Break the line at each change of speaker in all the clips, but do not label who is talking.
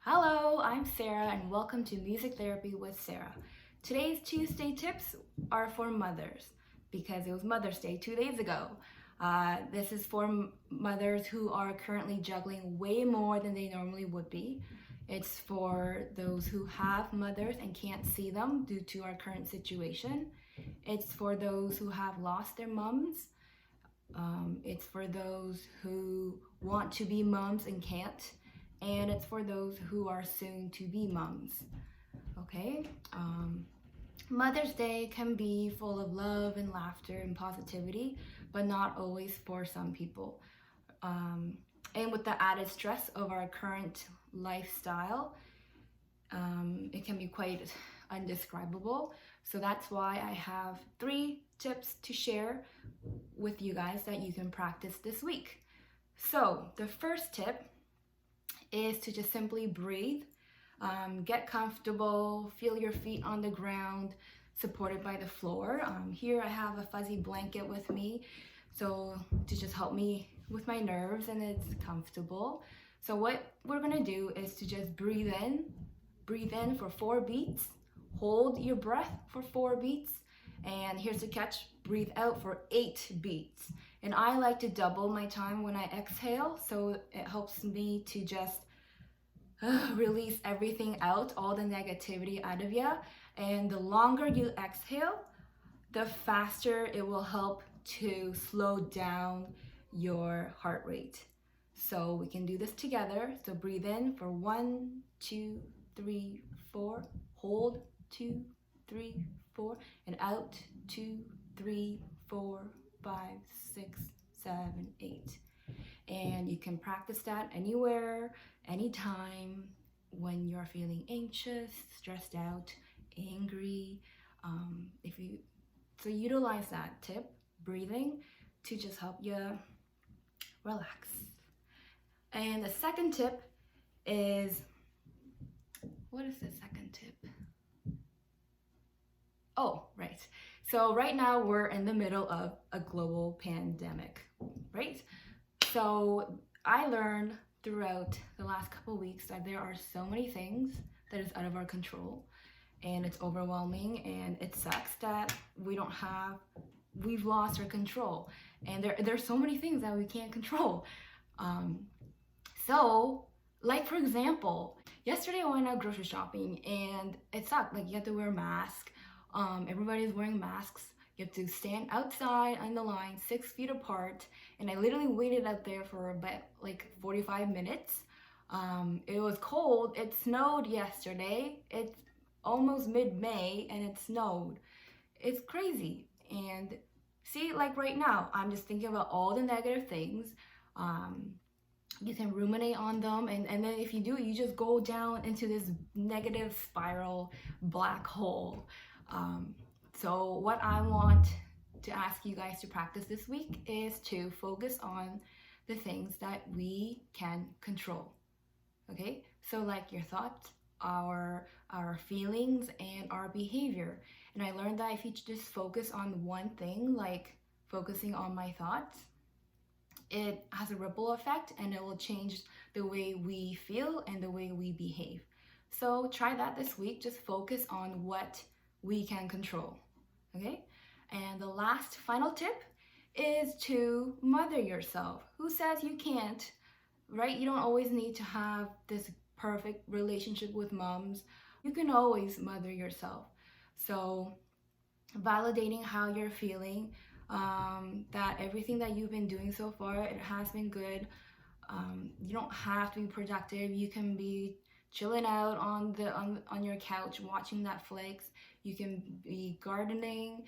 Hello, I'm Sarah and welcome to Music Therapy with Sarah. Today's Tuesday tips are for mothers because it was Mother's Day 2 days ago. This is for mothers who are currently juggling way more than they normally would be. It's for those who have mothers and can't see them due to our current situation. It's for those who have lost their moms. It's for those who want to be moms and can't. And it's for those who are soon to be moms. Okay? Mother's Day can be full of love and laughter and positivity, but not always for some people. And with the added stress of our current lifestyle, it can be quite undescribable. So that's why I have 3 tips to share with you guys that you can practice this week. So the first tip is to just simply breathe, get comfortable, feel your feet on the ground, supported by the floor. Here I have a fuzzy blanket with me, so to just help me with my nerves, and it's comfortable. So what we're gonna do is to just breathe in for 4 beats, hold your breath for 4 beats, and here's the catch, breathe out for 8 beats. And I like to double my time when I exhale, so it helps me to just release everything out, all the negativity out of you. And the longer you exhale, the faster it will help to slow down your heart rate. So we can do this together. So breathe in for 1, 2, 3, 4, hold 2, 3, 4, and out 2, 3, 4, 5, 6, 7, 8. And you can practice that anywhere, anytime when you're feeling anxious, stressed out, angry. So utilize that tip, breathing, to just help you relax. And the second tip is, what is the second tip? Oh, right. So right now we're in the middle of a global pandemic, right? So I learned throughout the last couple weeks that there are so many things that is out of our control, and it's overwhelming, and it sucks that we've lost our control, and there's so many things that we can't control. So like for example, yesterday I went out grocery shopping and it sucked. Like you have to wear a mask. Everybody's wearing masks. You have to stand outside on the line 6 feet apart, and I literally waited out there for about like 45 minutes. It was cold. It snowed yesterday. It's almost mid-May and it snowed. It's crazy. And see, like right now, I'm just thinking about all the negative things. You can ruminate on them, and then if you do, you just go down into this negative spiral black hole. So what I want to ask you guys to practice this week is to focus on the things that we can control. Okay, so like your thoughts, our feelings, and our behavior. And I learned that if you just focus on one thing, like focusing on my thoughts, it has a ripple effect and it will change the way we feel and the way we behave. So try that this week. Just focus on what we can control. Okay? And the last final tip is to mother yourself. Who says you can't? Right? You don't always need to have this perfect relationship with moms. You can always mother yourself. So validating how you're feeling, that everything that you've been doing so far, it has been good. You don't have to be productive. You can be chilling out on your couch watching Netflix. You can be gardening.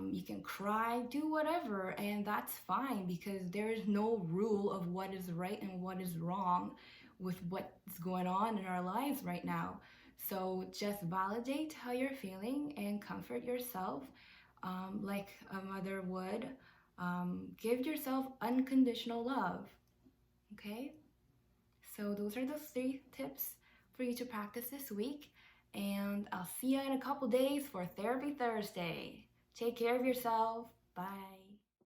You can cry, do whatever, and that's fine, because there is no rule of what is right and what is wrong with what's going on in our lives right now. So just validate how you're feeling and comfort yourself, like a mother would. Give yourself unconditional love. Okay? So those are the 3 tips for you to practice this week, and I'll see you in a couple days for Therapy Thursday. Take care of yourself. Bye.